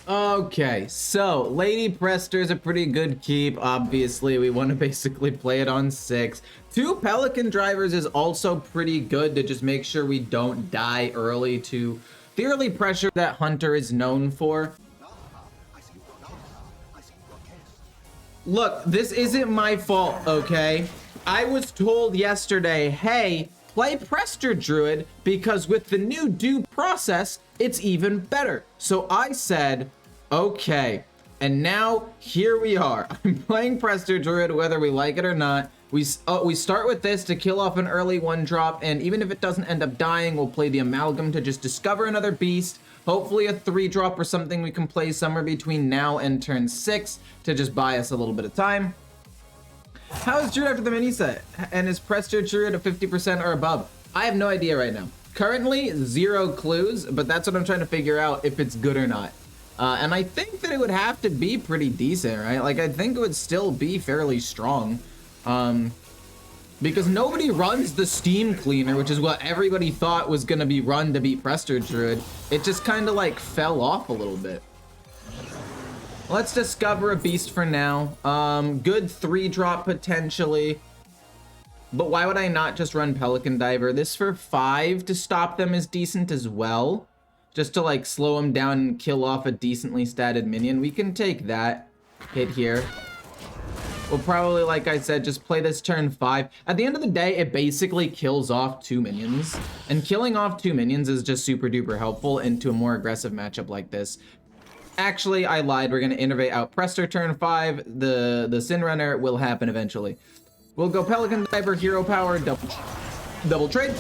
Okay, so Lady Prester is a pretty good keep. Obviously, we want to basically play it on 6. 2 Pelican Drivers is also pretty good to just make sure we don't die early to the early pressure that Hunter is known for. Look, this isn't my fault, okay? I was told yesterday, hey, play Prestor Druid because with the new due process, it's even better. So I said, okay. And now here we are. I'm playing Prestor Druid whether we like it or not. We start with this to kill off an early 1-drop, and even if it doesn't end up dying, we'll play the Amalgam to just discover another beast. Hopefully a 3-drop or something we can play somewhere between now and turn 6 to just buy us a little bit of time. How is Druid after the mini set? And is Prestor Druid a 50% or above? I have no idea right now. Currently, 0 clues, but that's what I'm trying to figure out if it's good or not. And I think that it would have to be pretty decent, right? Like, I think it would still be fairly strong. Because nobody runs the Steam Cleaner, which is what everybody thought was going to be run to beat Prestor Druid. It just kind of like fell off a little bit. Let's discover a beast for now. Good 3-drop potentially. But why would I not just run Pelican Diver? This for 5 to stop them is decent as well. Just to like slow them down and kill off a decently statted minion. We can take that hit here. We'll probably, like I said, just play this turn 5. At the end of the day, it basically kills off 2 minions. And killing off 2 minions is just super duper helpful into a more aggressive matchup like this. Actually, I lied. We're going to innervate out Prestor turn 5. The Sin Runner will happen eventually. We'll go Pelican Diver, Hero Power, double trade.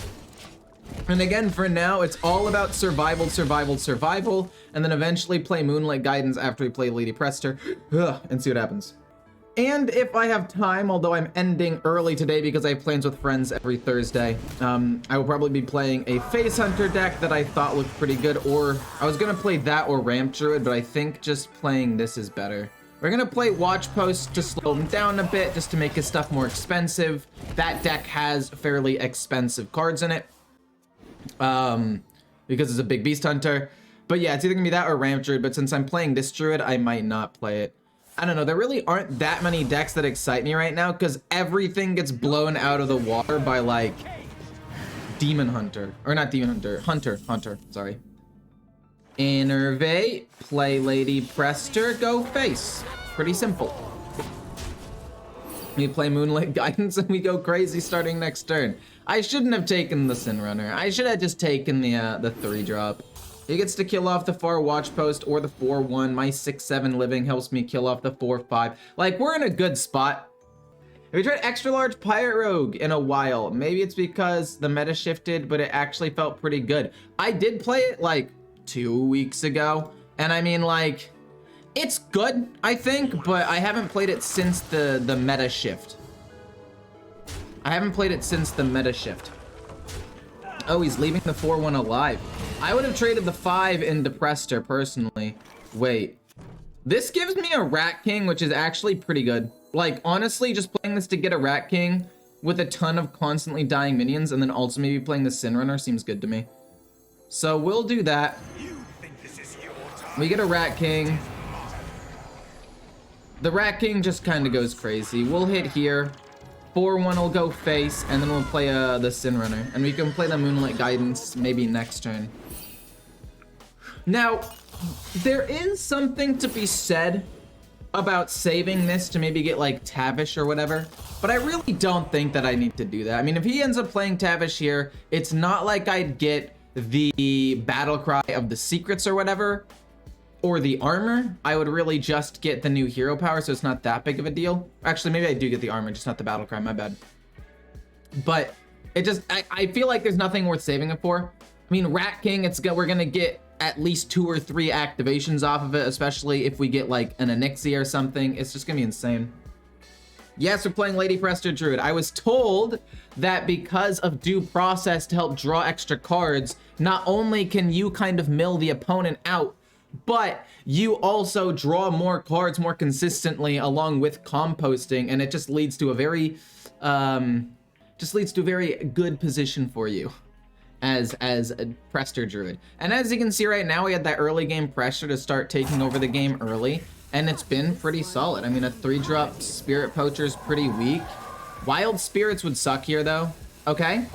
And again, for now, it's all about survival, survival, survival. And then eventually play Moonlight Guidance after we play Lady Prester. And see what happens. And if I have time, although I'm ending early today because I have plans with friends every Thursday, I will probably be playing a Face Hunter deck that I thought looked pretty good, or I was going to play that or Ramp Druid, but I think just playing this is better. We're going to play Watch Post to slow him down a bit, just to make his stuff more expensive. That deck has fairly expensive cards in it, because it's a big Beast Hunter. But yeah, it's either going to be that or Ramp Druid, but since I'm playing this Druid, I might not play it. I don't know, there really aren't that many decks that excite me right now because everything gets blown out of the water by like Demon Hunter, or not Demon Hunter, Hunter, sorry. Innervate, play Lady Prester, go face. Pretty simple. We play Moonlight Guidance and we go crazy starting next turn. I shouldn't have taken the Sin Runner. I should have just taken the 3-drop. He gets to kill off the far Watch Post or the 4-1. My 6-7 living helps me kill off the 4-5. Like, we're in a good spot. We tried Extra Large Pirate Rogue in a while. Maybe it's because the meta shifted, but it actually felt pretty good. I did play it like 2 weeks ago. And I mean, like, it's good, I think, but I haven't played it since the meta shift. Oh, he's leaving the 4-1 alive. I would have traded the 5 into Prester personally. Wait. This gives me a Rat King, which is actually pretty good. Like, honestly, just playing this to get a Rat King with a ton of constantly dying minions and then also maybe playing the Sin Runner seems good to me. So we'll do that. We get a Rat King. The Rat King just kind of goes crazy. We'll hit here. 4-1 will go face, and then we'll play the Sin Runner. And we can play the Moonlight Guidance maybe next turn. Now, there is something to be said about saving this to maybe get like Tavish or whatever, but I really don't think that I need to do that. I mean, if he ends up playing Tavish here, it's not like I'd get the Battle Cry of the Secrets or whatever, or the armor. I would really just get the new hero power, so it's not that big of a deal. Actually, maybe I do get the armor, just not the Battle Cry, my bad. But it just, I feel like there's nothing worth saving it for. I mean, Rat King, we're gonna get at least 2 or 3 activations off of it, especially if we get like an Onyxia or something. It's just gonna be insane. Yes, we're playing Lady Prestor Druid. I was told that because of due process to help draw extra cards, not only can you kind of mill the opponent out, but you also draw more cards more consistently along with composting, and it just leads to a very good position for you. as a Prestor Druid. And as you can see right now, we had that early game pressure to start taking over the game early, and it's been pretty solid. I mean, a 3-drop Spirit Poacher is pretty weak. Wild Spirits would suck here though. Okay,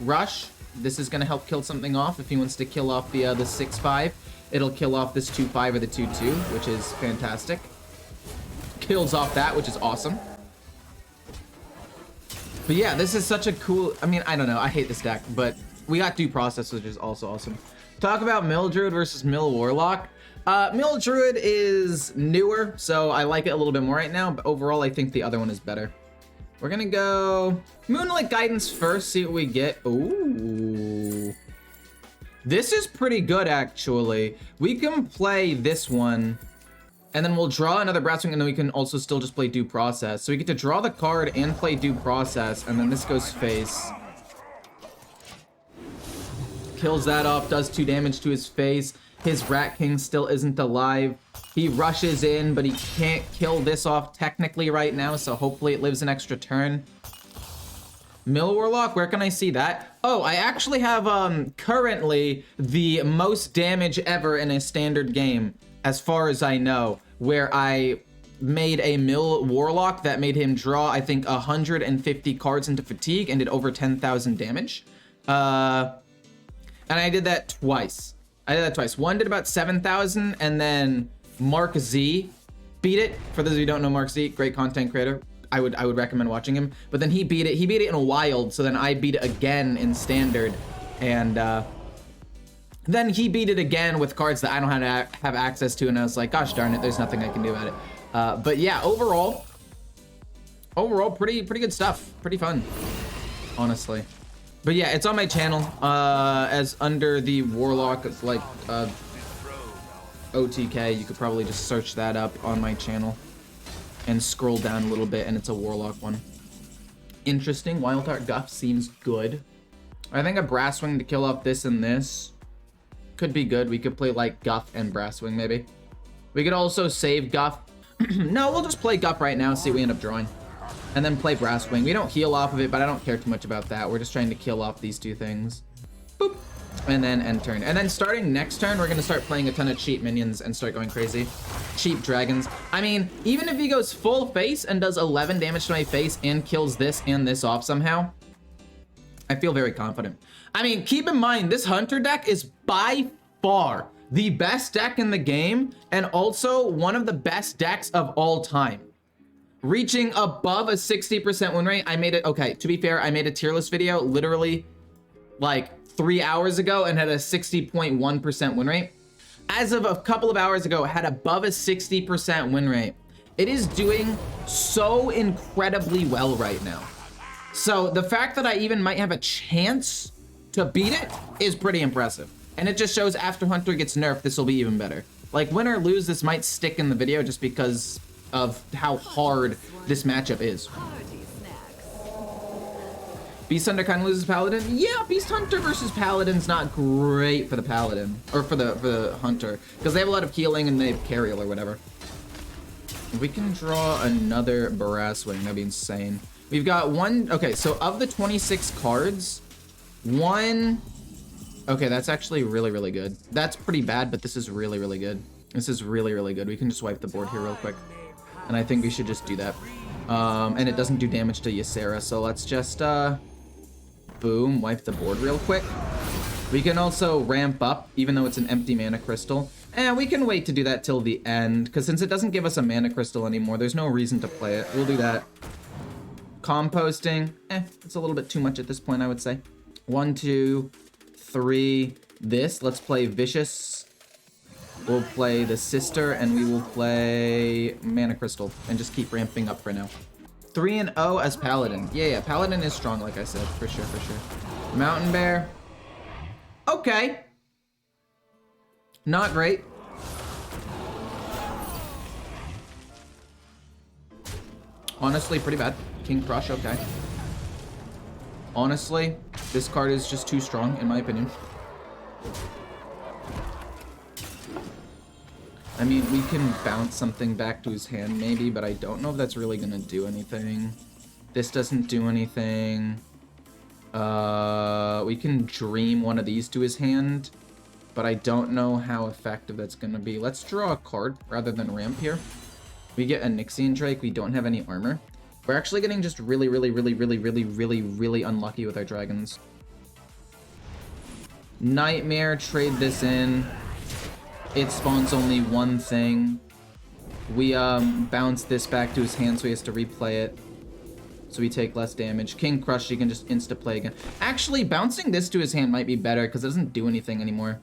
Rush. This is gonna help kill something off. If he wants to kill off the 6/5, it'll kill off this 2/5 or the 2/2, which is fantastic. Kills off that, which is awesome. But yeah, this is such a cool, I mean, I don't know, I hate this deck, but we got Due Process, which is also awesome. Talk about Mill Druid versus Mill Warlock. Mill Druid is newer, so I like it a little bit more right now, but overall I think the other one is better. We're gonna go Moonlight Guidance first, see what we get. Ooh. This is pretty good, actually. We can play this one, and then we'll draw another Brasswing, and then we can also still just play Due Process. So we get to draw the card and play Due Process, and then this goes face. Kills that off, does 2 damage to his face. His Rat King still isn't alive. He rushes in, but he can't kill this off technically right now, so hopefully it lives an extra turn. Mill Warlock, where can I see that? Oh, I actually have currently the most damage ever in a standard game, as far as I know, where I made a Mill Warlock that made him draw, I think, 150 cards into Fatigue and did over 10,000 damage. And I did that twice. One did about 7,000, and then Mark Z beat it. For those of you who don't know Mark Z, great content creator. I would recommend watching him. But then he beat it in a wild, so then I beat it again in standard, and then he beat it again with cards that I don't have access to, and I was like, gosh darn it, there's nothing I can do about it. But yeah, overall, pretty good stuff. Pretty fun, honestly. But yeah, it's on my channel as under the Warlock, like OTK. You could probably just search that up on my channel and scroll down a little bit, and it's a Warlock one. Interesting. Wildheart Guff seems good. I think a Brasswing to kill off this and this could be good. We could play like Guff and Brasswing maybe. We could also save Guff. No, we'll just play Guff right now, see what we end up drawing. And then play Brasswing. We don't heal off of it, but I don't care too much about that. We're just trying to kill off these 2 things. Boop. And then end turn. And then starting next turn, we're going to start playing a ton of cheap minions and start going crazy. Cheap dragons. I mean, even if he goes full face and does 11 damage to my face and kills this and this off somehow, I feel very confident. I mean, keep in mind, this Hunter deck is by far the best deck in the game, and also one of the best decks of all time. Reaching above a 60% win rate. I made it, okay, to be fair, I made a tier list video literally like 3 hours ago and had a 60.1% win rate. As of a couple of hours ago, it had above a 60% win rate. It is doing so incredibly well right now. So the fact that I even might have a chance to beat it is pretty impressive. And it just shows after Hunter gets nerfed, this will be even better. Like win or lose, this might stick in the video just because of how hard this matchup is. Beast Hunter kind of loses Paladin. Yeah, Beast Hunter versus Paladin's not great for the Paladin, or for the Hunter, because they have a lot of healing and they have Carriel or whatever. We can draw another Brasswing, that'd be insane. We've got one, okay, so of the 26 cards, one, okay, that's actually really good. That's pretty bad, but this is really good. This is really good. We can just wipe the board here real quick. And I think we should just do that. And it doesn't do damage to Ysera, so let's just, boom, wipe the board real quick. We can also ramp up, even though it's an empty mana crystal. And we can wait to do that till the end, because since it doesn't give us a mana crystal anymore, there's no reason to play it. We'll do that. Composting, it's a little bit too much at this point, I would say. 1, 2, 3, this. Let's play Vicious. We'll play the Sister, and we will play Mana Crystal, and just keep ramping up for now. 3-0 as Paladin. Yeah, Paladin is strong, like I said, for sure. Mountain Bear. Okay. Not great. Honestly, pretty bad. King Crush, okay. Honestly, this card is just too strong, in my opinion. I mean, we can bounce something back to his hand, maybe, but I don't know if that's really gonna do anything. This doesn't do anything. We can dream one of these to his hand, but I don't know how effective that's gonna be. Let's draw a card rather than ramp here. We get a Nixian Drake. We don't have any armor. We're actually getting just really unlucky with our dragons. Nightmare, trade this in. It spawns only one thing. We bounce this back to his hand, so he has to replay it. So we take less damage. King Crush, you can just insta-play again. Actually, bouncing this to his hand might be better, because it doesn't do anything anymore.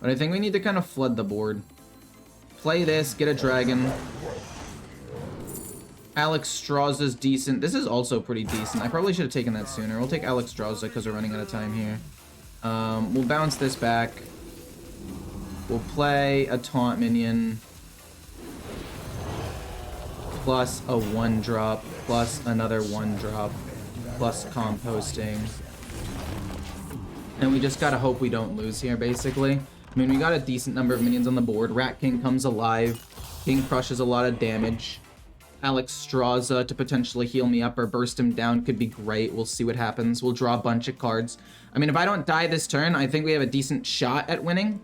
But I think we need to kind of flood the board. Play this, get a dragon. Alexstrasza's decent. This is also pretty decent. I probably should have taken that sooner. We'll take Alexstrasza, because we're running out of time here. We'll bounce this back. We'll play a taunt minion. Plus a 1-drop. Plus another 1-drop. Plus composting. And we just gotta hope we don't lose here, basically. I mean, we got a decent number of minions on the board. Rat King comes alive. King crushes a lot of damage. Alexstrasza to potentially heal me up or burst him down could be great. We'll see what happens. We'll draw a bunch of cards. I mean, if I don't die this turn, I think we have a decent shot at winning.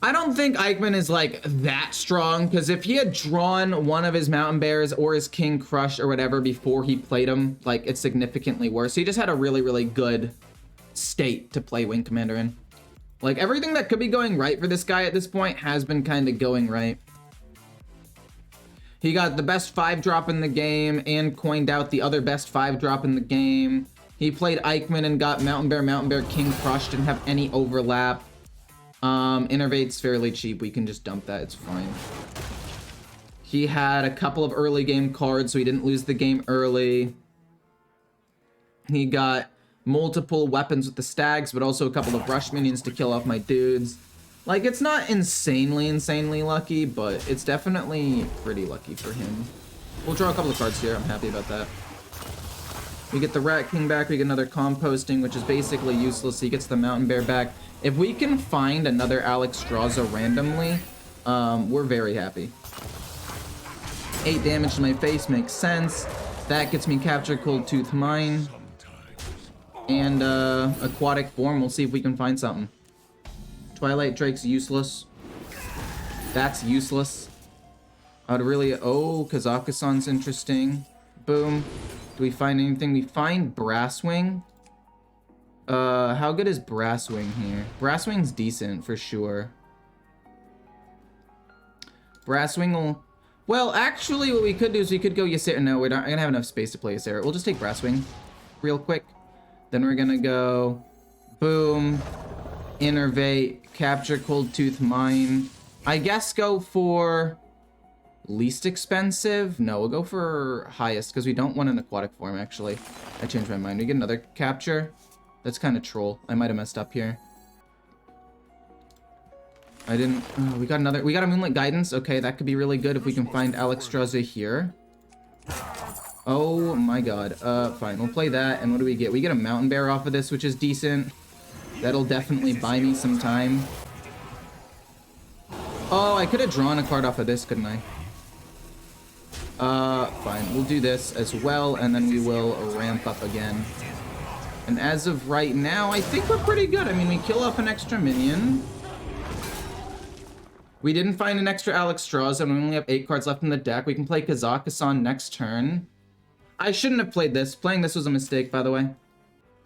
I don't think Eichmann is like that strong, because if he had drawn one of his Mountain Bears or his King Crush or whatever before he played him, like, it's significantly worse. He just had a really good state to play Wing Commander in. Like, everything that could be going right for this guy at this point has been kind of going right. He got the best 5-drop in the game and coined out the other best 5-drop in the game. He played Eichmann and got Mountain Bear, King Crush, didn't have any overlap. Innervate's fairly cheap. We can just dump that. It's fine. He had a couple of early game cards, so he didn't lose the game early. He got multiple weapons with the stags, but also a couple of rush minions to kill off my dudes. Like, it's not insanely lucky, but it's definitely pretty lucky for him. We'll draw a couple of cards here. I'm happy about that. We get the Rat King back. We get another composting, which is basically useless. He gets the Mountain Bear back. If we can find another Alexstrasza randomly, we're very happy. 8 damage to my face makes sense. That gets me Capture Cold Tooth Mine. And Aquatic Form. We'll see if we can find something. Twilight Drake's useless. That's useless. I'd really... Oh, Kazakhstan's interesting. Boom. Do we find anything? We find Brasswing. How good is Brasswing here? Brasswing's decent, for sure. Brasswing will... Well, actually, what we could do is we could go Ysera. No, we're not gonna have enough space to play Ysera. We'll just take Brasswing real quick. Then we're gonna go... Boom. Innervate. Capture Cold Tooth Mine. I guess go for... Least expensive? No, we'll go for highest, because we don't want an aquatic form, actually. I changed my mind. We get another capture. That's kind of troll. I might have messed up here. I didn't... Oh, we got another... We got a Moonlight Guidance. Okay, that could be really good if we can find Alexstrasza here. Oh my god. Fine. We'll play that. And what do we get? We get a Mountain Bear off of this, which is decent. That'll definitely buy me some time. Oh, I could have drawn a card off of this, couldn't I? Fine. We'll do this as well, and then we will ramp up again. And as of right now, I think we're pretty good. I mean, we kill off an extra minion. We didn't find an extra Alexstrasza, and we only have 8 cards left in the deck. We can play Kazakhstan next turn. I shouldn't have played this. Playing this was a mistake, by the way.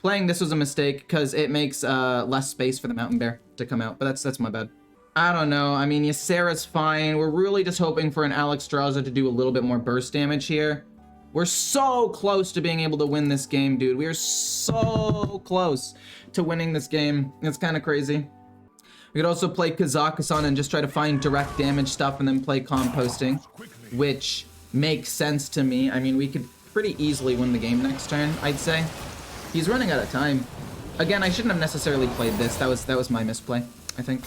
Playing this was a mistake, because it makes less space for the Mountain Bear to come out, but that's my bad. I don't know. I mean, Ysera's fine. We're really just hoping for an Alexstrasza to do a little bit more burst damage here. We're so close to being able to win this game, dude. We are so close to winning this game. It's kind of crazy. We could also play Kazakhstan and just try to find direct damage stuff and then play composting, which makes sense to me. I mean, we could pretty easily win the game next turn, I'd say. He's running out of time. Again, I shouldn't have necessarily played this. That was my misplay, I think.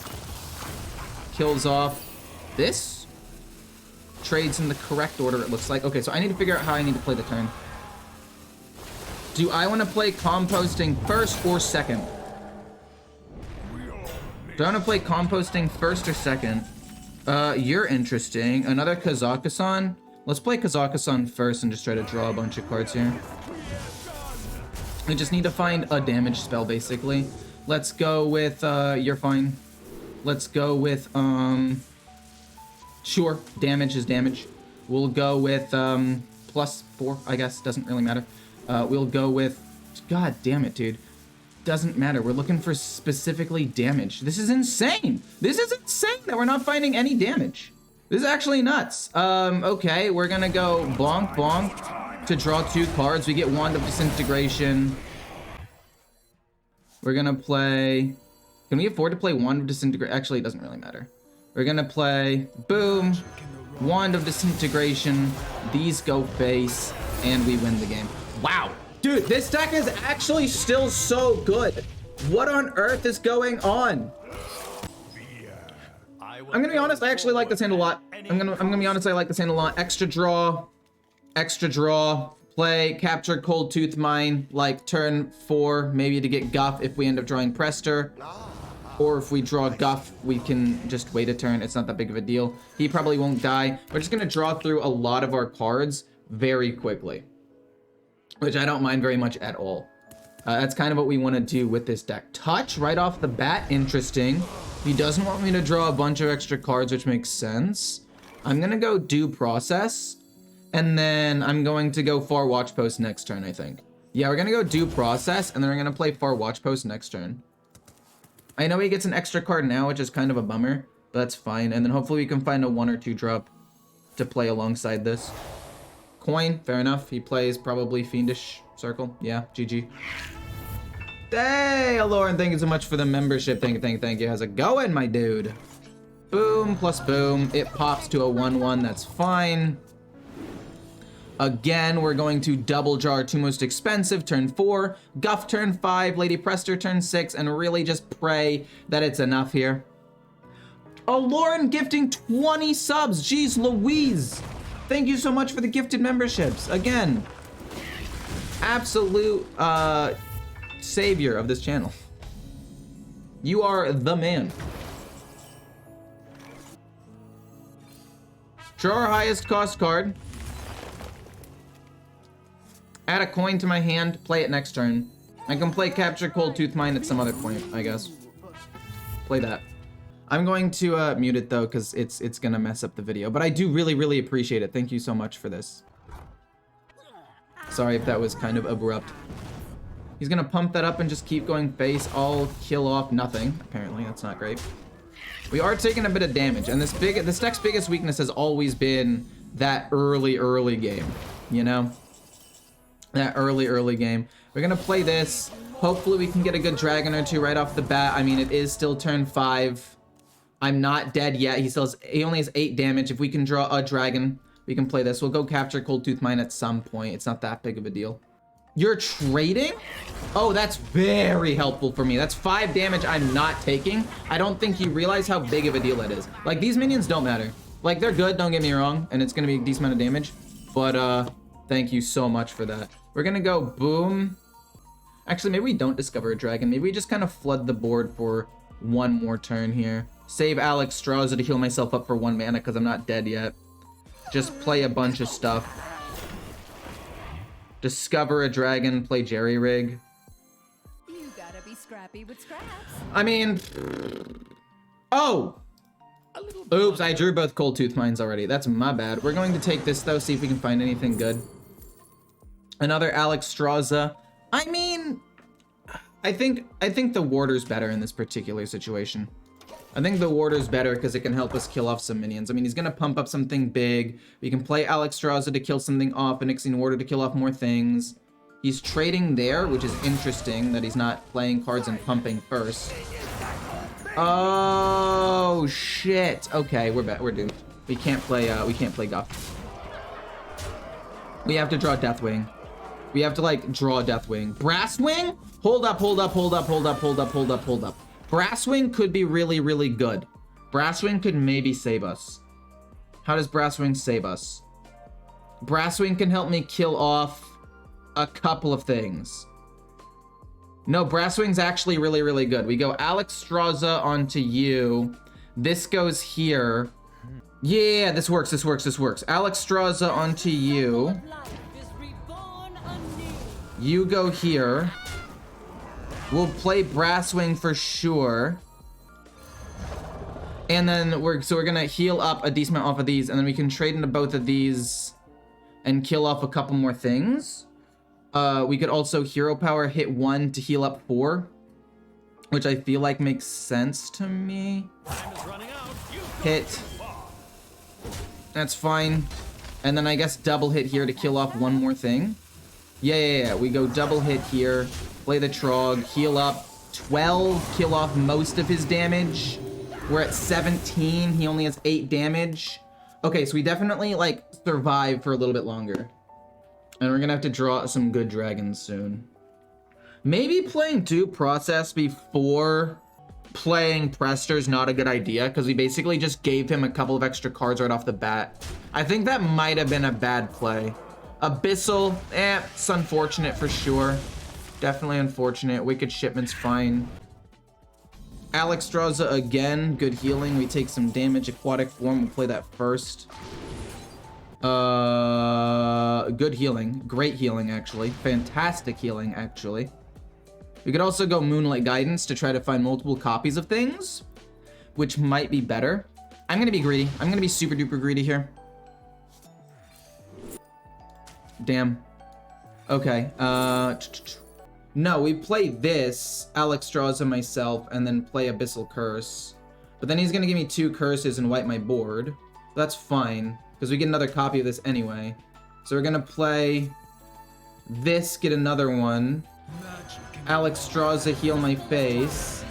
Kills off this. Trades in the correct order, it looks like. Okay, so I need to figure out how I need to play the turn. Do I want to play composting first or second? Do I want to play composting first or second? You're interesting. Another Kazakhstan? Let's play Kazakhstan first and just try to draw a bunch of cards here. We just need to find a damage spell, basically. Let's go with, you're fine. Let's go with, sure, damage is damage. We'll go with, +4, I guess, doesn't really matter. We'll go with, god damn it, dude. Doesn't matter, we're looking for specifically damage. This is insane! This is insane that we're not finding any damage. This is actually nuts. Okay, we're gonna go bonk, bonk to draw 2 cards. We get Wand of Disintegration. We're gonna play... Can we afford to play Wand of Disintegration? Actually, it doesn't really matter. We're gonna play, boom, Wand of Disintegration. These go face, and we win the game. Wow. Dude, this deck is actually still so good. What on earth is going on? I'm gonna be honest, I actually like this hand a lot. I'm gonna be honest, I like this hand a lot. Extra draw, play, capture Cold Tooth Mine, like turn 4, maybe to get Guff if we end up drawing Prester. Or if we draw Guff, we can just wait a turn. It's not that big of a deal. He probably won't die. We're just gonna draw through a lot of our cards very quickly, which I don't mind very much at all. That's kind of what we want to do with this deck. Touch right off the bat, interesting. He doesn't want me to draw a bunch of extra cards, which makes sense. I'm gonna go Due Process, and then I'm going to go Far Watch Post next turn, I think. Yeah, we're gonna go Due Process, and then we're gonna play Far Watch Post next turn. I know he gets an extra card now, which is kind of a bummer, but that's fine. And then hopefully we can find a 1 or 2 drop to play alongside this. Coin, fair enough. He plays probably Fiendish Circle. Yeah, GG. Hey, Lauren, thank you so much for the membership. Thank you. How's it going, my dude? Boom plus boom. It pops to a 1/1. That's fine. Again, we're going to double draw our 2 most expensive, turn 4, Guff turn 5, Lady Prester turn 6, and really just pray that it's enough here. Oh, Lauren gifting 20 subs. Jeez Louise. Thank you so much for the gifted memberships. Again, absolute savior of this channel. You are the man. Draw our highest cost card. Add a coin to my hand, play it next turn. I can play Capture Cold Tooth Mine at some other point, I guess. Play that. I'm going to mute it though, because it's gonna mess up the video. But I do really appreciate it. Thank you so much for this. Sorry if that was kind of abrupt. He's gonna pump that up and just keep going face. I'll kill off nothing. Apparently, that's not great. We are taking a bit of damage, and this deck's biggest weakness has always been that early game, you know? That early game. We're gonna play this. Hopefully we can get a good dragon or 2 right off the bat. I mean, it is still turn 5. I'm not dead yet. He only has 8 damage. If we can draw a dragon, we can play this. We'll go capture Cold Tooth Mine at some point. It's not that big of a deal. You're trading? Oh, that's very helpful for me. That's 5 damage I'm not taking. I don't think you realize how big of a deal it is. Like, these minions don't matter. Like, they're good, don't get me wrong, and it's gonna be a decent amount of damage. But, thank you so much for that. We're gonna go boom. Actually, maybe we don't discover a dragon. Maybe we just kind of flood the board for 1 more turn here. Save Alex Strauza to heal myself up for 1 mana because I'm not dead yet. Just play a bunch of stuff. Discover a dragon, play Jerry Rig. You gotta be scrappy with scraps. I mean... Oh! Oops, I drew both Cold Tooth Mines already. That's my bad. We're going to take this though, see if we can find anything good. Another Alex Strauza. I mean, I think the Warder's better in this particular situation. I think the Warder's better because it can help us kill off some minions. I mean, he's gonna pump up something big. We can play Alex Strauza to kill something off, and Nixing Warder to kill off more things. He's trading there, which is interesting that he's not playing cards and pumping first. Oh shit. Okay, we're doomed. We can't play Guff. We have to draw Deathwing. We have to like draw Deathwing. Brasswing? Hold up. Brasswing could be really good. Brasswing could maybe save us. How does Brasswing save us? Brasswing can help me kill off a couple of things. No, Brasswing's actually really good. We go Alex Strauza onto you. This goes here. Yeah, this works. Alex Strauza onto you. You go here. We'll play Brasswing for sure. And then we're gonna heal up a decent amount off of these, and then we can trade into both of these and kill off a couple more things. We could also hero power hit 1 to heal up 4, which I feel like makes sense to me. Hit. That's fine. And then I guess double hit here to kill off one more thing. Yeah. We go double hit here, play the Trog, heal up 12, kill off most of his damage. We're at 17, he only has 8 damage. Okay, so we definitely like survive for a little bit longer. And we're gonna have to draw some good dragons soon. Maybe playing Due Process before playing Prester is not a good idea, because we basically just gave him a couple of extra cards right off the bat. I think that might have been a bad play. Abyssal, it's unfortunate for sure. Definitely unfortunate. Wicked Shipment's fine. Alexstrasza again, good healing. We take some damage. Aquatic Form, we'll play that first. Good healing. Great healing, actually. Fantastic healing, actually. We could also go Moonlight Guidance to try to find multiple copies of things, which might be better. I'm gonna be greedy. I'm gonna be super duper greedy here. Damn. Okay, no, we play this, Alexstrasza myself, and then play Abyssal Curse. But then he's gonna give me 2 curses and wipe my board. That's fine, because we get another copy of this anyway. So we're gonna play this, get another one. Alexstrasza, heal my face,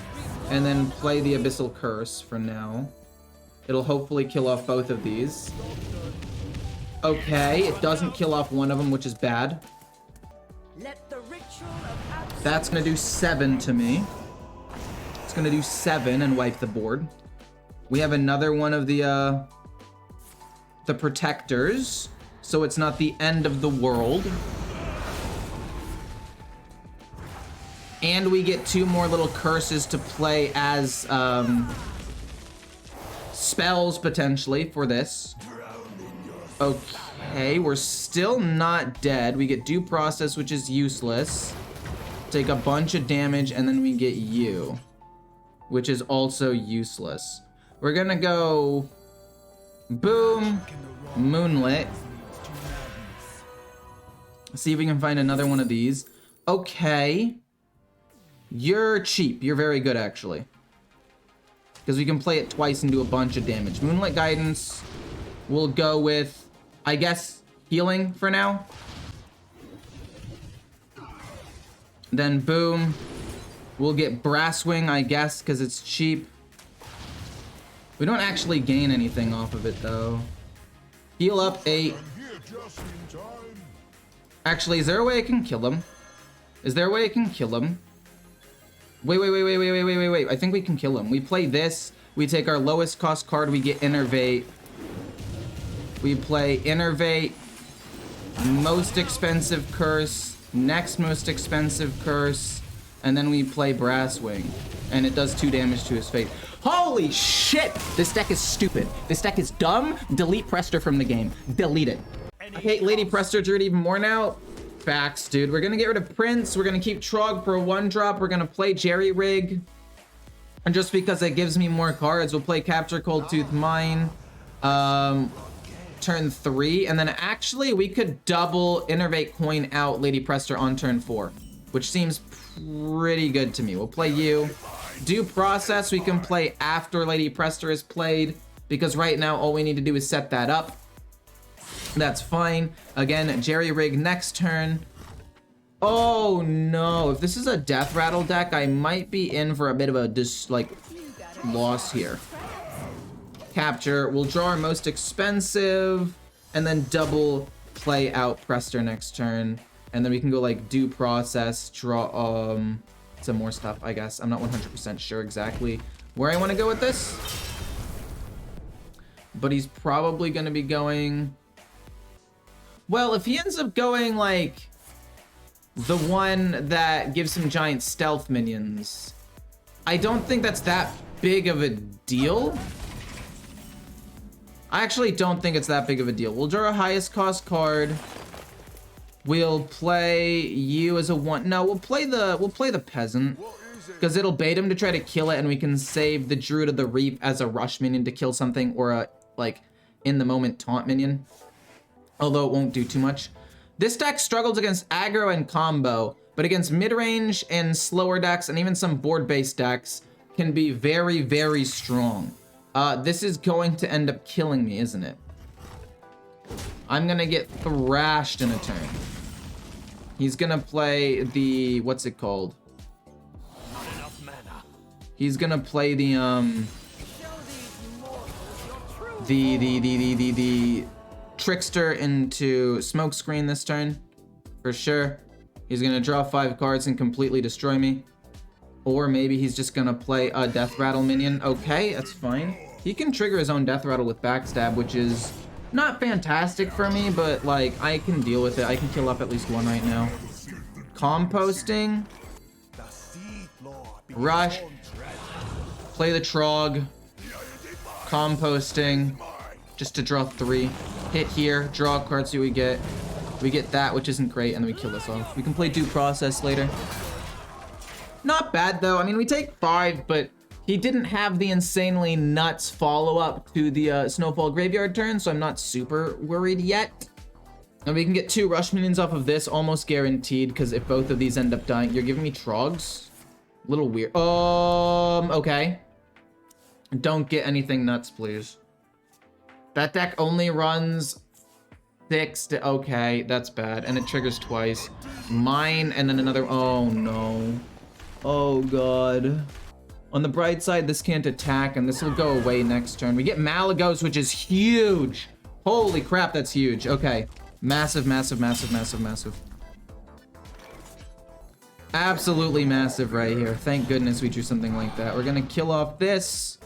and then play the Abyssal Curse for now. It'll hopefully kill off both of these. Okay, it doesn't kill off one of them, which is bad. That's gonna do 7 to me. It's gonna do 7 and wipe the board. We have another one of the protectors, so it's not the end of the world. And we get 2 more little curses to play as spells potentially for this. Okay, we're still not dead. We get Due Process, which is useless. Take a bunch of damage, and then we get you, which is also useless. We're gonna go boom, Moonlit. See if we can find another one of these. Okay. You're cheap. You're very good, actually. Because we can play it twice and do a bunch of damage. Moonlight Guidance. We'll go with, I guess, healing for now. Then boom. We'll get Brasswing, I guess, because it's cheap. We don't actually gain anything off of it, though. Heal up 8. Actually, is there a way I can kill him? Is there a way I can kill him? Wait. I think we can kill him. We play this. We take our lowest cost card. We get Innervate. We play Innervate. Most expensive curse. Next most expensive curse. And then we play Brasswing. And it does 2 damage to his face. Holy shit! This deck is stupid. This deck is dumb. Delete Prester from the game. Delete it. I hate Lady Prestor Druid even more now. Facts, dude. We're gonna get rid of Prince. We're gonna keep Trog for a 1-drop. We're gonna play Jerry Rig. And just because it gives me more cards, we'll play Capture Cold Tooth Mine. Turn 3. And then actually, we could double Innervate Coin out Lady Prestor on turn 4. Which seems pretty good to me. We'll play you. Due Process, we can play after Lady Prestor is played. Because right now, all we need to do is set that up. That's fine. Again, Jerry Rig next turn. Oh no, if this is a Death Rattle deck, I might be in for a bit of a loss here. Capture, we'll draw our most expensive, and then double play out Prester next turn. And then we can go like Due Process, draw some more stuff, I guess. I'm not 100% sure exactly where I want to go with this. But he's probably going to be going... Well, if he ends up going, like, the one that gives him giant stealth minions, I don't think that's that big of a deal. I actually don't think it's that big of a deal. We'll draw a highest cost card. We'll play you as a one. No, we'll play the peasant. Because it'll bait him to try to kill it, and we can save the Druid of the Reap as a rush minion to kill something, or a, like, in the moment taunt minion. Although it won't do too much. This deck struggles against aggro and combo, but against mid-range and slower decks, and even some board-based decks, can be very, very strong. This is going to end up killing me, isn't it? I'm gonna get thrashed in a turn. He's gonna play the, what's it called? He's gonna play the Trickster into Smokescreen this turn, for sure. He's gonna draw 5 cards and completely destroy me. Or maybe he's just gonna play a Death Rattle minion. Okay, that's fine. He can trigger his own Death Rattle with Backstab, which is not fantastic for me, but like, I can deal with it. I can kill up at least one right now. Composting. Rush. Play the Trog. Composting. Just to draw 3. Hit here, draw a card, see what we get. We get that, which isn't great, and then we kill this off. We can play Due Process later. Not bad, though. I mean, we take 5, but he didn't have the insanely nuts follow-up to the Snowfall Graveyard turn, so I'm not super worried yet. And we can get 2 Rush Minions off of this, almost guaranteed, because if both of these end up dying... You're giving me Trogs? A little weird. Okay. Don't get anything nuts, please. That deck only runs 6 to... Okay, that's bad. And it triggers twice. Mine, and then another... Oh, no. Oh, God. On the bright side, this can't attack, and this will go away next turn. We get Malagos, which is huge. Holy crap, that's huge. Okay. Massive, massive, massive, massive, massive. Absolutely massive right here. Thank goodness we drew something like that. We're gonna kill off this.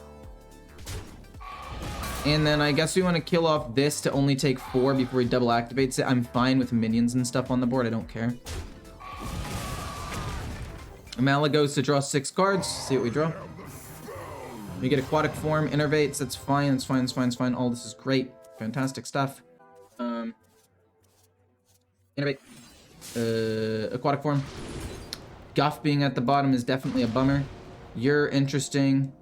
And then I guess we want to kill off this to only take 4 before he double activates it. I'm fine with minions and stuff on the board. I don't care. Malagos to draw 6 cards. See what we draw. We get Aquatic Form, Innervates. That's fine. It's fine. It's fine. It's fine. All this is great. Fantastic stuff. Innervate. Aquatic Form. Guff being at the bottom is definitely a bummer. You're interesting.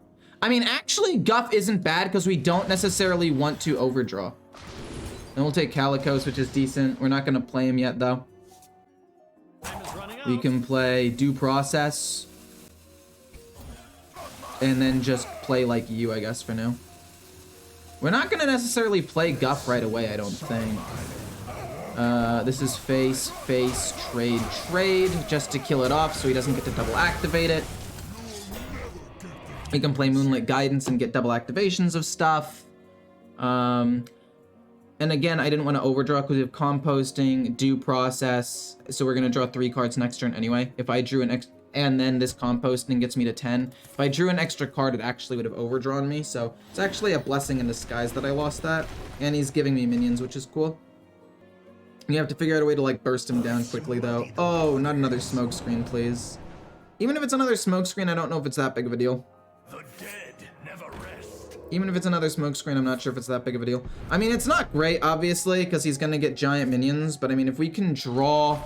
I mean, actually, Guff isn't bad because we don't necessarily want to overdraw. Then we'll take Calicos, which is decent. We're not going to play him yet, though. We can play Due Process. And then just play like you, I guess, for now. We're not going to necessarily play Guff right away, I don't think. This is face, trade, just to kill it off so he doesn't get to double activate it. We can play Moonlit Guidance and get double activations of stuff. And again, I didn't want to overdraw because we have Composting, Due Process. So we're going to draw 3 cards next turn anyway. If I drew an extra... And then this Composting gets me to 10. If I drew an extra card, it actually would have overdrawn me. So it's actually a blessing in disguise that I lost that. And he's giving me minions, which is cool. You have to figure out a way to, like, burst him down quickly, though. Oh, not another Smokescreen, please. Even if it's another Smokescreen, I don't know if it's that big of a deal. The dead never rest. Even if it's another Smokescreen, I'm not sure if it's that big of a deal. I mean, it's not great, obviously, because he's going to get giant minions. But, I mean, if we can draw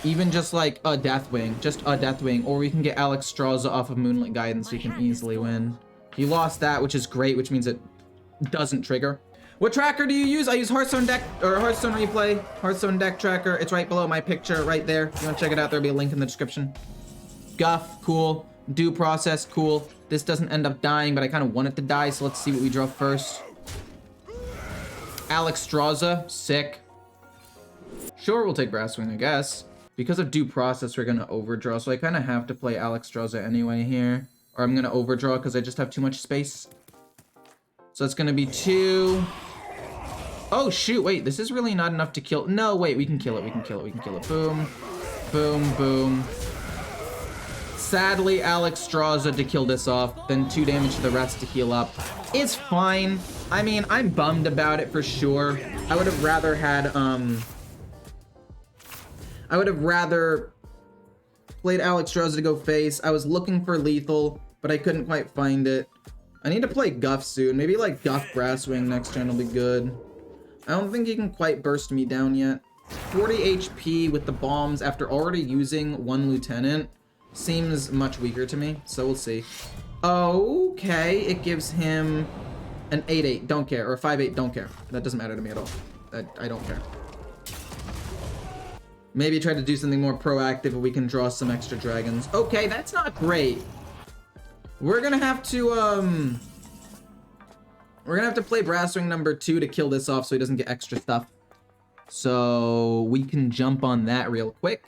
even just, like, a Deathwing, or we can get Alex Strauza off of Moonlit Guidance, we can easily win. You lost that, which is great, which means it doesn't trigger. What tracker do you use? I use Hearthstone Deck, or Hearthstone Replay, Hearthstone Deck Tracker. It's right below my picture, right there. If you want to check it out, there'll be a link in the description. Guff, cool. Due Process, cool. This doesn't end up dying, but I kind of want it to die, so let's see what we draw first. Alex Strauza, sick. Sure, we'll take Brasswing, I guess. Because of Due Process, we're going to overdraw, so I kind of have to play Alex Strauza anyway here. Or I'm going to overdraw because I just have too much space. So it's going to be 2... Oh, shoot, wait, this is really not enough to kill... No, wait, we can kill it, we can kill it, we can kill it. Boom, boom, boom. Sadly, Alex Strauza to kill this off, then 2 damage to the rest to heal up. It's fine. I mean, I'm bummed about it for sure. I would have rather had, I would have rather played Alex Strauza to go face. I was looking for lethal, but I couldn't quite find it. I need to play Guff soon. Maybe like Guff Brasswing next turn will be good. I don't think he can quite burst me down yet. 40 HP with the bombs after already using 1 lieutenant seems much weaker to me, so we'll see. Okay, it gives him an 8-8, don't care, or a 5-8, don't care. That doesn't matter to me at all. I don't care. Maybe try to do something more proactive if we can draw some extra dragons. Okay, that's not great. We're gonna have to play Brass Ring number 2 to kill this off so he doesn't get extra stuff. So we can jump on that real quick.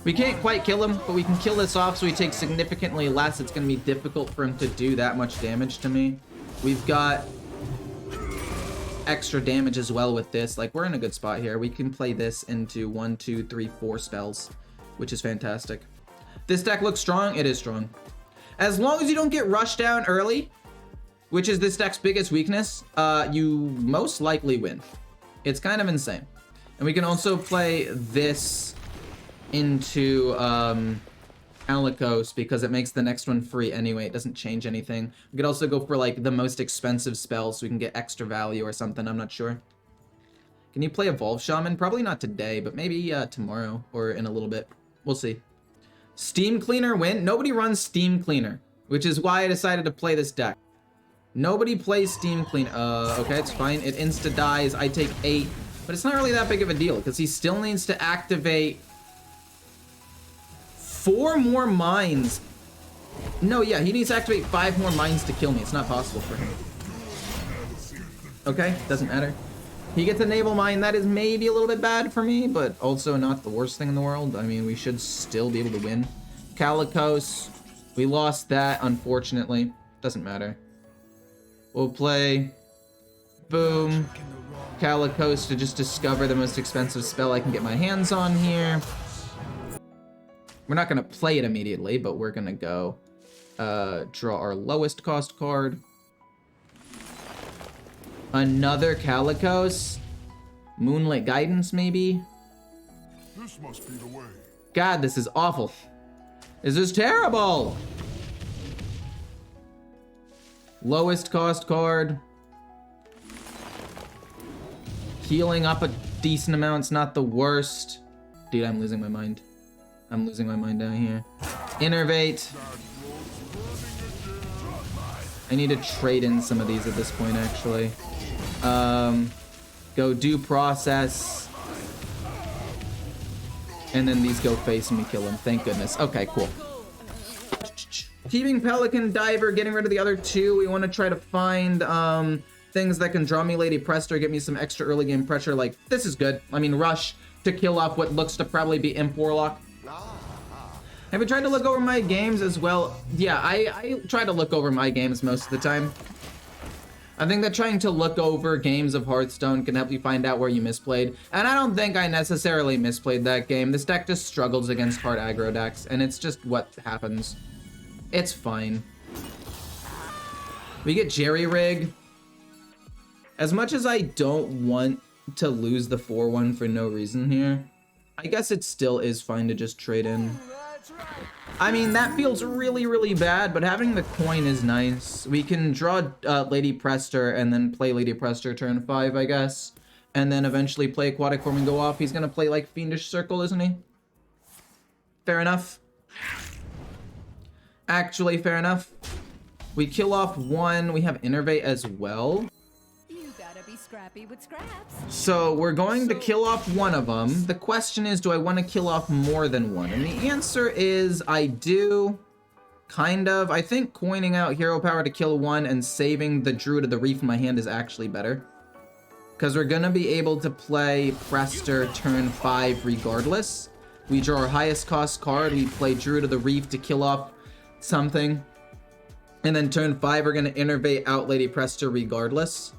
We can't quite kill him, but we can kill this off so he takes significantly less. It's going to be difficult for him to do that much damage to me. We've got extra damage as well with this. Like, we're in a good spot here. We can play this into 1, 2, 3, 4 spells, which is fantastic. This deck looks strong. It is strong. As long as you don't get rushed down early, which is this deck's biggest weakness, you most likely win. It's kind of insane. And we can also play this into Alikos because it makes the next one free anyway. It doesn't change anything. We could also go for like the most expensive spell so we can get extra value or something. I'm not sure. Can you play Evolve Shaman? Probably not today, but maybe tomorrow or in a little bit. We'll see. Steam Cleaner win. Nobody runs Steam Cleaner, which is why I decided to play this deck. Nobody plays Steam Cleaner. Okay, it's fine. It insta dies. I take 8, but it's not really that big of a deal because he still needs to activate 4 more mines. No, yeah, he needs to activate 5 more mines to kill me. It's not possible for him. Okay, doesn't matter. He gets a naval mine. That is maybe a little bit bad for me, but also not the worst thing in the world. I mean, we should still be able to win. Calicos, we lost that, unfortunately. Doesn't matter. We'll play, boom, Calicos to just discover the most expensive spell I can get my hands on here. We're not gonna play it immediately, but we're gonna go draw our lowest cost card. Another Calicos. Moonlit Guidance, maybe? This must be the way. God, this is awful. This is terrible! Lowest cost card. Healing up a decent amount's not the worst. Dude, I'm losing my mind. I'm losing my mind down here. Innervate. I need to trade in some of these at this point, actually. Go Due Process. And then these go face and we kill him. Thank goodness. Okay, cool. Keeping Pelican Diver, getting rid of the other 2. We want to try to find things that can draw me Lady Prester, get me some extra early game pressure. Like, this is good. I mean, Rush to kill off what looks to probably be Imp Warlock. Have you tried to look over my games as well? Yeah, I try to look over my games most of the time. I think that trying to look over games of Hearthstone can help you find out where you misplayed. And I don't think I necessarily misplayed that game. This deck just struggles against hard aggro decks, and it's just what happens. It's fine. We get Jerry Rig. As much as I don't want to lose the 4-1 for no reason here, I guess it still is fine to just trade in. I mean, that feels really, really bad, but having the coin is nice. We can draw Lady Prester and then play Lady Prester turn 5, I guess. And then eventually play Aquatic Form and go off. He's gonna play like Fiendish Circle, isn't he? Fair enough. Actually, fair enough. We kill off 1. We have Innervate as well. You gotta be scrappy with scraps. So we're going to kill off 1 of them. The question is, do I want to kill off more than 1? And the answer is I do. Kind of. I think coining out Hero Power to kill 1 and saving the Druid of the Reef in my hand is actually better. Because we're going to be able to play Prester turn 5 regardless. We draw our highest cost card. We play Druid of the Reef to kill off something. And then turn 5, we're going to Innervate out Lady Prester regardless.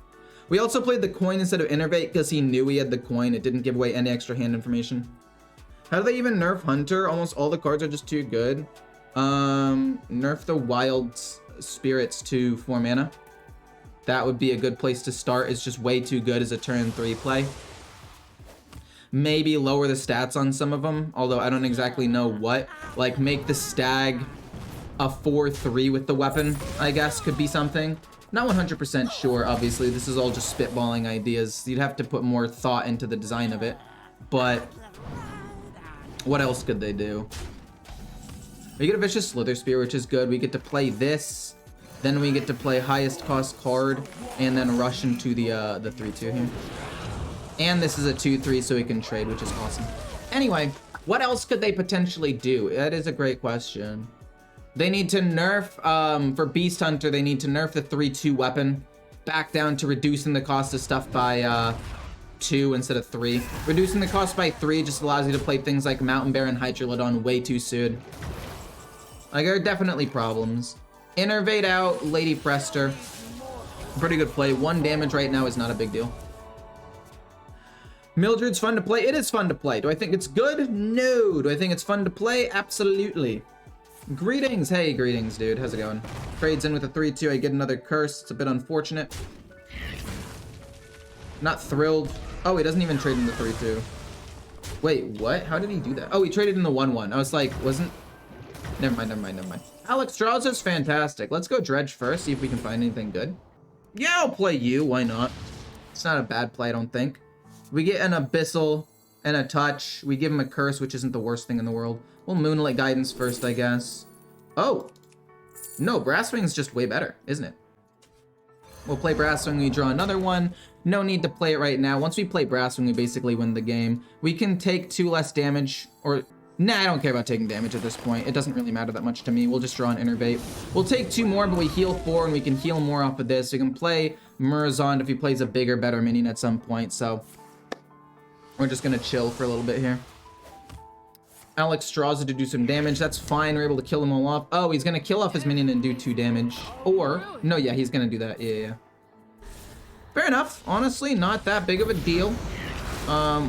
We also played the coin instead of Innervate because he knew he had the coin. It didn't give away any extra hand information. How do they even nerf Hunter? Almost all the cards are just too good. Nerf the Wild Spirits to 4 mana. That would be a good place to start. It's just way too good as a turn 3 play. Maybe lower the stats on some of them, although I don't exactly know what. Like make the Stag a 4-3 with the weapon, I guess, could be something. Not 100% sure, obviously. This is all just spitballing ideas. You'd have to put more thought into the design of it. But what else could they do? We get a Vicious Slither Spear, which is good. We get to play this. Then we get to play highest cost card. And then rush into the 3-2 here. And this is a 2-3, so we can trade, which is awesome. Anyway, what else could they potentially do? That is a great question. They need to nerf, for Beast Hunter, they need to nerf the 3-2 weapon back down to reducing the cost of stuff by 2 instead of 3. Reducing the cost by 3 just allows you to play things like Mountain Bear and Hydrolodon way too soon. Like, there are definitely problems. Innervate out Lady Prester. Pretty good play. 1 damage right now is not a big deal. Mildred's fun to play. It is fun to play. Do I think it's good? No. Do I think it's fun to play? Absolutely. Greetings. Hey, greetings, dude. How's it going? Trades in with a 3-2. I get another curse. It's a bit unfortunate. Not thrilled. Oh, he doesn't even trade in the 3-2. Wait, what? How did he do that? Oh, he traded in the 1-1. I was like, wasn't... Never mind. Alex draws is fantastic. Let's go Dredge first, see if we can find anything good. Yeah, I'll play you. Why not? It's not a bad play, I don't think. We get an Abyssal and a Touch. We give him a Curse, which isn't the worst thing in the world. We'll Moonlight Guidance first, I guess. Oh. No, Brasswing's just way better, isn't it? We'll play Brasswing, we draw another one. No need to play it right now. Once we play Brasswing, we basically win the game. We can take 2 less damage, or... Nah, I don't care about taking damage at this point. It doesn't really matter that much to me. We'll just draw an Innervate. We'll take 2 more, but we heal 4, and we can heal more off of this. We can play Murazond if he plays a bigger, better minion at some point, so... We're just gonna chill for a little bit here. Alex draws it to do some damage. That's fine. We're able to kill them all off. Oh, he's gonna kill off his minion and do 2 damage. Or... No, yeah, he's gonna do that. Yeah. Fair enough. Honestly, not that big of a deal.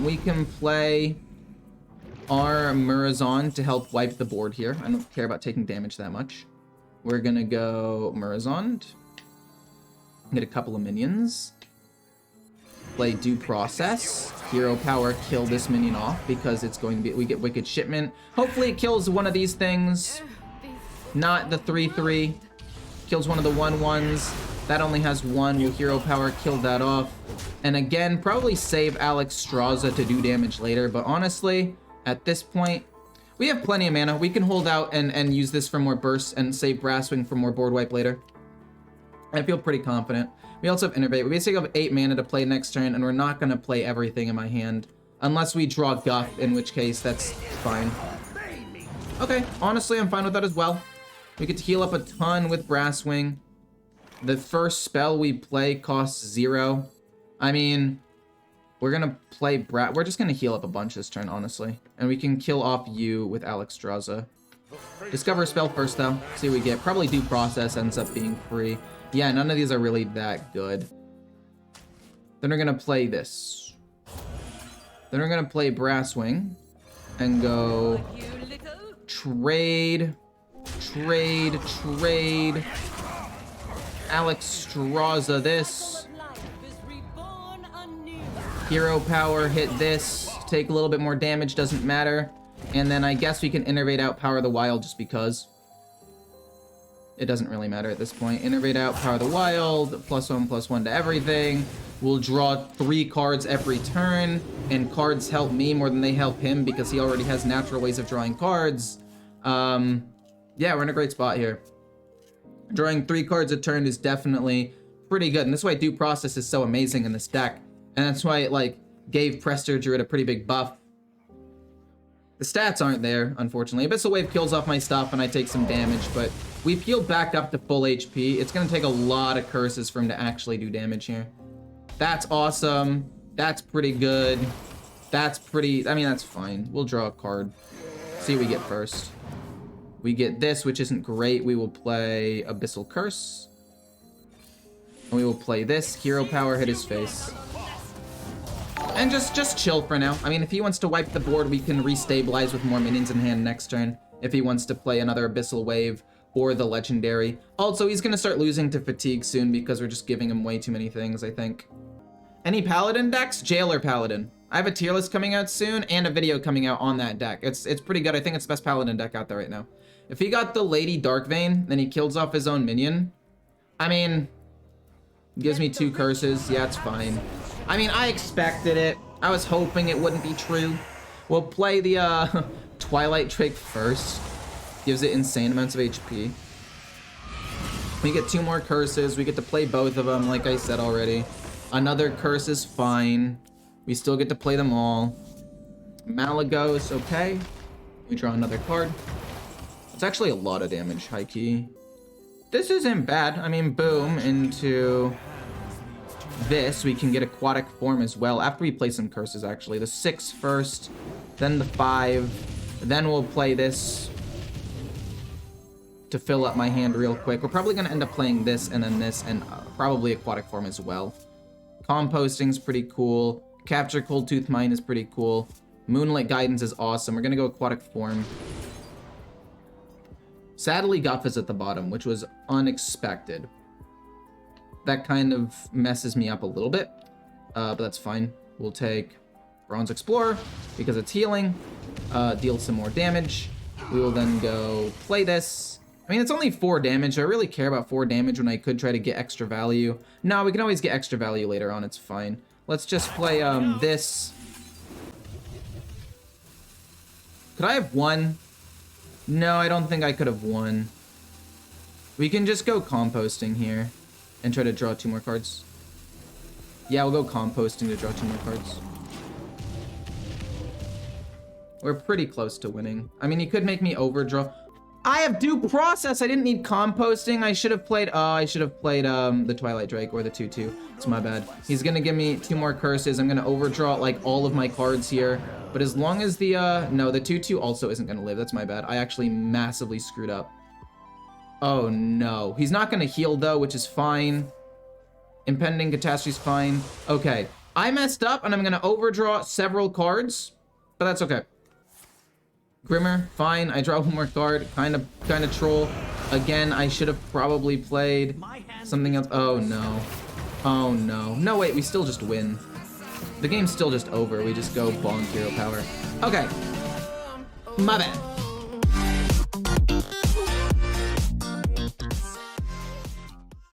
We can play... our Murazond to help wipe the board here. I don't care about taking damage that much. We're gonna go Murazond. Get a couple of minions. Play Due Process. Hero Power, kill this minion off because it's going to be... We get Wicked Shipment. Hopefully it kills one of these things. Not the 3-3. Kills one of the 1-1s. That only has 1. We'll Hero Power, kill that off. And again, probably save Alex Straza to do damage later. But honestly... At this point, we have plenty of mana. We can hold out and use this for more bursts and save Brasswing for more board wipe later. I feel pretty confident. We also have Innervate. We basically have 8 mana to play next turn, and we're not going to play everything in my hand. Unless we draw Guff, in which case that's fine. Okay, honestly, I'm fine with that as well. We get to heal up a ton with Brasswing. The first spell we play costs 0. I mean... We're gonna play we're just gonna heal up a bunch this turn, honestly. And we can kill off you with Alex Straza. Discover a spell first, though. See what we get. Probably Due Process ends up being free. Yeah, none of these are really that good. Then we're gonna play this. Then we're gonna play Brasswing. And go... Trade. Alex Straza this. Hero Power, hit this, take a little bit more damage, doesn't matter. And then I guess we can Innervate out Power of the Wild just because. It doesn't really matter at this point. Innervate out Power of the Wild, +1/+1 to everything. We'll draw 3 cards every turn, and cards help me more than they help him because he already has natural ways of drawing cards. Yeah, we're in a great spot here. Drawing 3 cards a turn is definitely pretty good, and this is why Due Process is so amazing in this deck. And that's why it, like, gave Prestor Druid a pretty big buff. The stats aren't there, unfortunately. Abyssal Wave kills off my stuff and I take some damage, but we've healed back up to full HP. It's going to take a lot of curses for him to actually do damage here. That's awesome. That's pretty good. That's pretty... I mean, that's fine. We'll draw a card. See what we get first. We get this, which isn't great. We will play Abyssal Curse. And we will play this. Hero Power, hit his face. And just chill for now. I mean, if he wants to wipe the board, we can restabilize with more minions in hand next turn. If he wants to play another Abyssal Wave or the Legendary. Also, he's going to start losing to Fatigue soon because we're just giving him way too many things, I think. Any Paladin decks? Jailer Paladin. I have a tier list coming out soon and a video coming out on that deck. It's pretty good. I think it's the best Paladin deck out there right now. If he got the Lady Darkvein, then he kills off his own minion. I mean, Gives me 2 curses. Yeah, it's fine. I mean, I expected it. I was hoping it wouldn't be true. We'll play the Twilight Drake first. Gives it insane amounts of HP. We get 2 more curses. We get to play both of them, like I said already. Another curse is fine. We still get to play them all. Malagos, okay. We draw another card. It's actually a lot of damage, high key. This isn't bad. I mean, boom, into this. We can get aquatic form as well after we play some curses, actually. The 6 first, then the 5. Then we'll play this to fill up my hand real quick. We're probably going to end up playing this and then this and probably aquatic form as well. Composting's pretty cool. Capture Cold Tooth Mine is pretty cool. Moonlight Guidance is awesome. We're going to go aquatic form. Sadly, Guff is at the bottom, which was unexpected. That kind of messes me up a little bit, but that's fine. We'll take Bronze Explorer because it's healing, deal some more damage. We will then go play this. I mean, it's only 4 damage. Do I really care about 4 damage when I could try to get extra value? No, we can always get extra value later on. It's fine. Let's just play this. Could I have won? No, I don't think I could have won. We can just go composting here and try to draw 2 more cards. Yeah, we'll go composting to draw 2 more cards. We're pretty close to winning. I mean, he could make me overdraw. I have due process. I didn't need composting. I should have played the Twilight Drake or the 2/2. It's my bad. He's gonna give me 2 more curses. I'm gonna overdraw like all of my cards here. But as long as the no, the 2/2 also isn't gonna live. That's my bad. I actually massively screwed up. Oh no. He's not gonna heal though, which is fine. Impending Catastrophe's fine. Okay. I messed up and I'm gonna overdraw several cards, but that's okay. Grimmer, fine. I draw 1 more card. Kind of troll. Again, I should have probably played something else. Oh no. Oh no. No, wait, we still just win. The game's still just over. We just go bonk hero power. Okay. My bad.